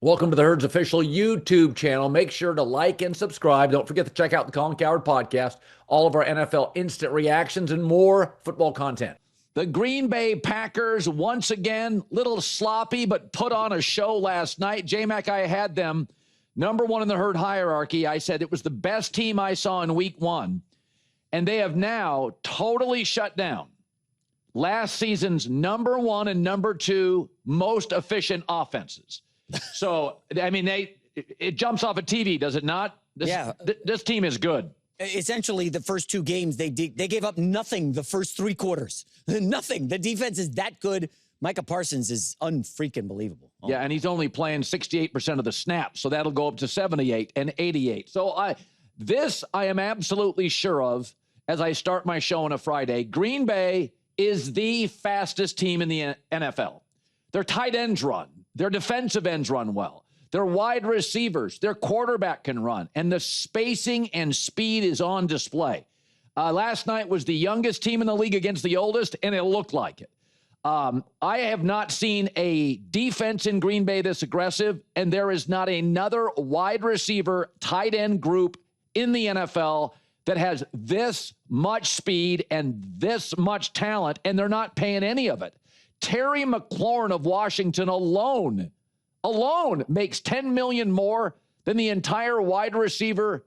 Welcome to the Herd's official YouTube channel. Make sure to like and subscribe. Don't forget to check out the Colin Cowherd podcast, all of our NFL instant reactions, and more football content. The Green Bay Packers, once again, little sloppy, but put on a show last night. J-Mac, I had them number one in the Herd hierarchy. I said it was the best team I saw in week one, and they have now totally shut down last season's number one and number two most efficient offenses. So, I mean, it jumps off a TV, does it not? This team is good. Essentially, the first two games, they gave up nothing the first three quarters. Nothing. The defense is that good. Micah Parsons is unfreaking believable. Oh. Yeah, and he's only playing 68% of the snaps, so that'll go up to 78 and 88. So I am absolutely sure of as I start my show on a Friday. Green Bay is the fastest team in the NFL. Their tight ends run. Their defensive ends run well. Their wide receivers, their quarterback can run. And the spacing and speed is on display. Last night was the youngest team in the league against the oldest, and it looked like it. I have not seen a defense in Green Bay this aggressive, and there is not another wide receiver tight end group in the NFL that has this much speed and this much talent, and they're not paying any of it. Terry McLaurin of Washington alone makes $10 million more than the entire wide receiver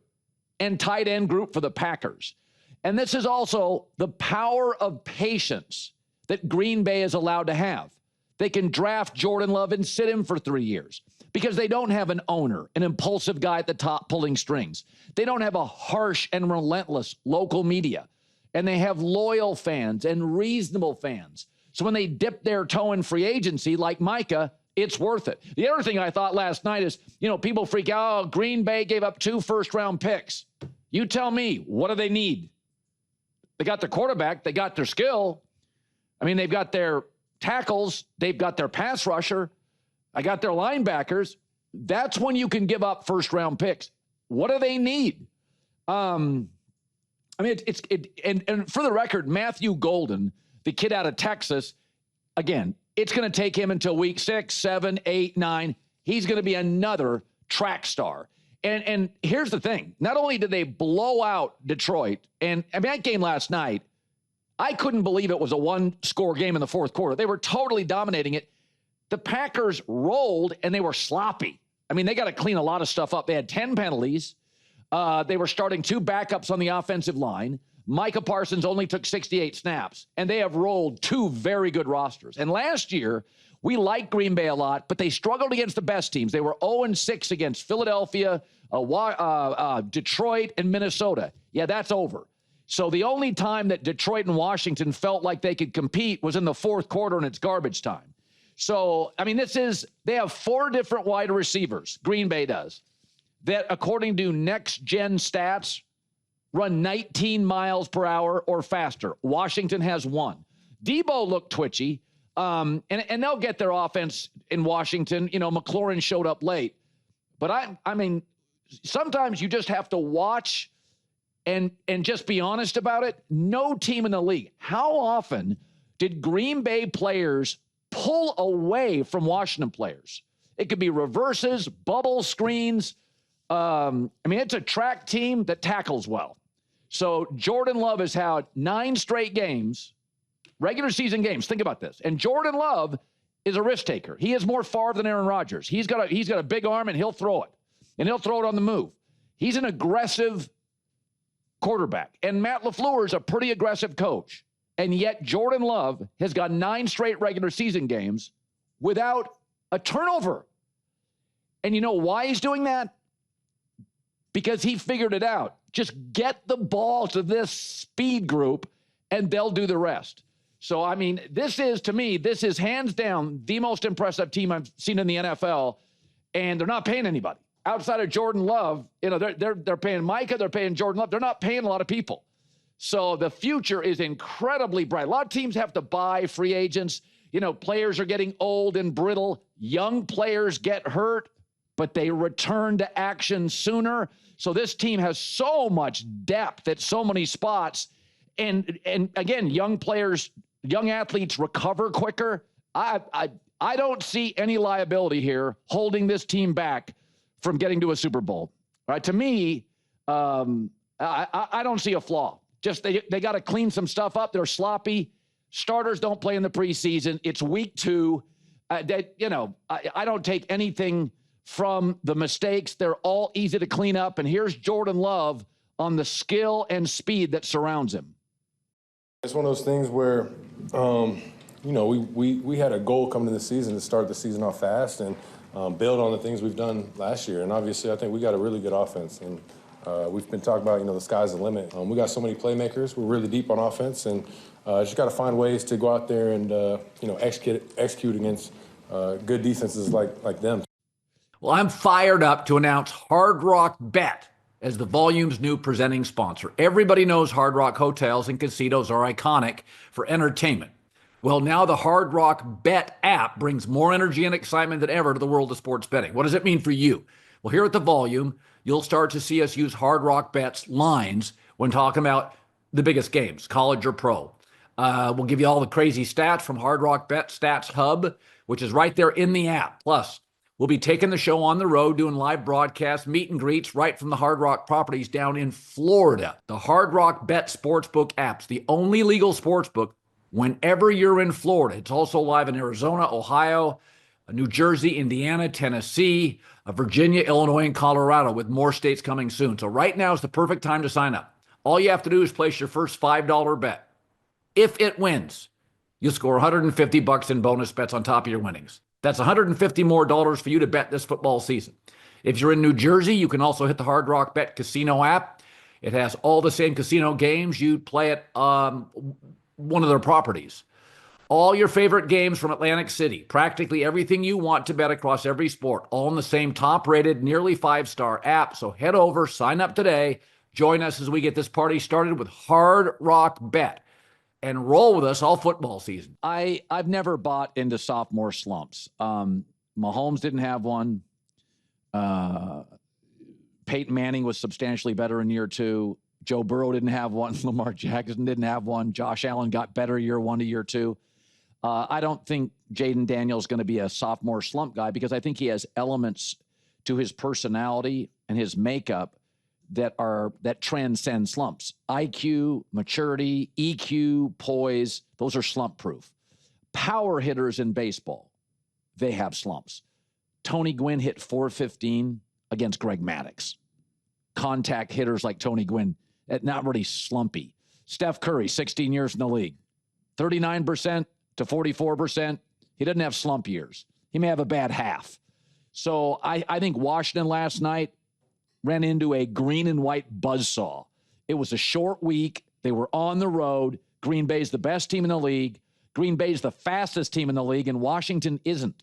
and tight end group for the Packers. And this is also the power of patience that Green Bay is allowed to have. They can draft Jordan Love and sit him for 3 years because they don't have an owner, an impulsive guy at the top pulling strings. They don't have a harsh and relentless local media. And they have loyal fans and reasonable fans. So when they dip their toe in free agency, like Micah, it's worth it. The other thing I thought last night is, people freak out, oh, Green Bay gave up 2 first-round picks. You tell me, what do they need? They got their quarterback. They got their skill. I mean, they've got their tackles. They've got their pass rusher. I got their linebackers. That's when you can give up first-round picks. What do they need? And for the record, Matthew Golden, the kid out of Texas, again, it's going to take him until week 6, 7, 8, 9. He's going to be another track star. And here's the thing. Not only did they blow out Detroit, and I mean, that game last night, I couldn't believe it was a one-score game in the fourth quarter. They were totally dominating it. The Packers rolled, and they were sloppy. I mean, they got to clean a lot of stuff up. They had 10 penalties. They were starting 2 backups on the offensive line. Micah Parsons only took 68 snaps, and they have rolled 2 very good rosters. And last year, we liked Green Bay a lot, but they struggled against the best teams. They were 0-6 against Philadelphia, Detroit, and Minnesota. Yeah, that's over. So the only time that Detroit and Washington felt like they could compete was in the fourth quarter, and it's garbage time. So, I mean, they have 4 different wide receivers, Green Bay does, that according to next-gen stats, run 19 miles per hour or faster. Washington has 1. Debo looked twitchy, and they'll get their offense in Washington. McLaurin showed up late. But, I mean, sometimes you just have to watch and just be honest about it. No team in the league. How often did Green Bay players pull away from Washington players? It could be reverses, bubble screens. It's a track team that tackles well. So Jordan Love has had 9 straight games, regular season games. Think about this. And Jordan Love is a risk taker. He is more Favre than Aaron Rodgers. He's got a big arm, and he'll throw it. And he'll throw it on the move. He's an aggressive quarterback. And Matt LaFleur is a pretty aggressive coach. And yet Jordan Love has got 9 straight regular season games without a turnover. And you know why he's doing that? Because he figured it out. Just get the ball to this speed group, and they'll do the rest. So, I mean, this is hands down the most impressive team I've seen in the NFL, and they're not paying anybody. Outside of Jordan Love, they're paying Micah, they're paying Jordan Love. They're not paying a lot of people. So the future is incredibly bright. A lot of teams have to buy free agents. Players are getting old and brittle. Young players get hurt, but they return to action sooner. So this team has so much depth at so many spots. And again, young players, young athletes recover quicker. I don't see any liability here holding this team back from getting to a Super Bowl. Right? To me, I don't see a flaw. Just they got to clean some stuff up. They're sloppy. Starters don't play in the preseason. It's week 2. I don't take anything from the mistakes. They're all easy to clean up. And here's Jordan Love on the skill and speed that surrounds him. It's one of those things where, we had a goal coming into the season to start the season off fast and build on the things we've done last year. And obviously, I think we got a really good offense. And we've been talking about, the sky's the limit. We got so many playmakers. We're really deep on offense. And just got to find ways to go out there and, execute against good defenses like them. Well, I'm fired up to announce Hard Rock Bet as the Volume's new presenting sponsor. Everybody knows Hard Rock hotels and casinos are iconic for entertainment. Well, now the Hard Rock Bet app brings more energy and excitement than ever to the world of sports betting. What does it mean for you? Well, here at the Volume, you'll start to see us use Hard Rock Bet's lines when talking about the biggest games, college or pro. We'll give you all the crazy stats from Hard Rock Bet Stats Hub, which is right there in the app. Plus, we'll be taking the show on the road, doing live broadcasts, meet and greets right from the Hard Rock properties down in Florida. The Hard Rock Bet Sportsbook app's the only legal sportsbook whenever you're in Florida. It's also live in Arizona, Ohio, New Jersey, Indiana, Tennessee, Virginia, Illinois, and Colorado, with more states coming soon. So right now is the perfect time to sign up. All you have to do is place your first $5 bet. If it wins, you'll score $150 in bonus bets on top of your winnings. That's $150 more for you to bet this football season. If you're in New Jersey, you can also hit the Hard Rock Bet Casino app. It has all the same casino games you'd play at one of their properties. All your favorite games from Atlantic City. Practically everything you want to bet across every sport. All in the same top-rated, nearly 5-star app. So head over, sign up today. Join us as we get this party started with Hard Rock Bet. And roll with us all football season. I've never bought into sophomore slumps. Mahomes didn't have one. Peyton Manning was substantially better in year 2. Joe Burrow didn't have one. Lamar Jackson didn't have one. Josh Allen got better year 1 to year 2. I don't think Jayden Daniels is going to be a sophomore slump guy because I think he has elements to his personality and his makeup that transcend slumps. IQ, maturity, EQ, poise, those are slump proof. Power hitters in baseball, they have slumps. Tony Gwynn hit .415 against Greg Maddux. Contact hitters like Tony Gwynn, not really slumpy. Steph Curry, 16 years in the league, 39% to 44%. He doesn't have slump years. He may have a bad half. So I think Washington last night ran into a green and white buzzsaw. It was a short week. They were on the road. Green Bay's the best team in the league. Green Bay's the fastest team in the league, and Washington isn't.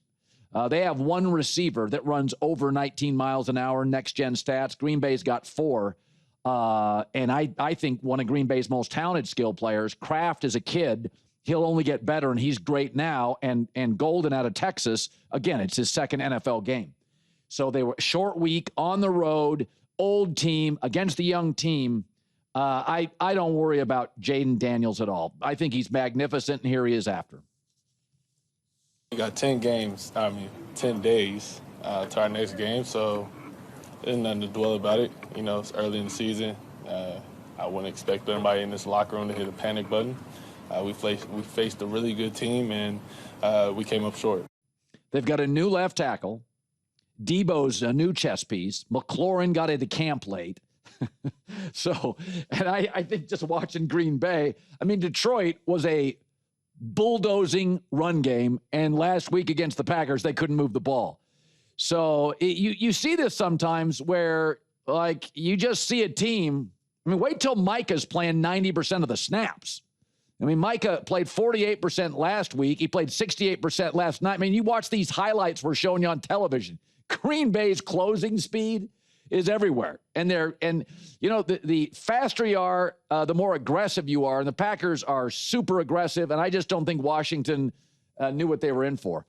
They have one receiver that runs over 19 miles an hour, next-gen stats. Green Bay's got 4. And I think one of Green Bay's most talented skill players, Kraft, is a kid. He'll only get better, and he's great now. And Golden out of Texas, again, it's his second NFL game. So they were short week, on the road, old team against the young team. I don't worry about Jayden Daniels at all. I think he's magnificent, and here he is after. We got 10 days to our next game, so there's nothing to dwell about it. It's early in the season. I wouldn't expect anybody in this locker room to hit a panic button. We faced a really good team, and we came up short. They've got a new left tackle. Debo's a new chess piece. McLaurin got into camp late. And I think just watching Green Bay, Detroit was a bulldozing run game, and last week against the Packers, they couldn't move the ball. So you see this sometimes where, you just see a team. Wait till Micah's playing 90% of the snaps. Micah played 48% last week. He played 68% last night. You watch these highlights we're showing you on television. Green Bay's closing speed is everywhere. And the faster you are, the more aggressive you are. And the Packers are super aggressive. And I just don't think Washington knew what they were in for.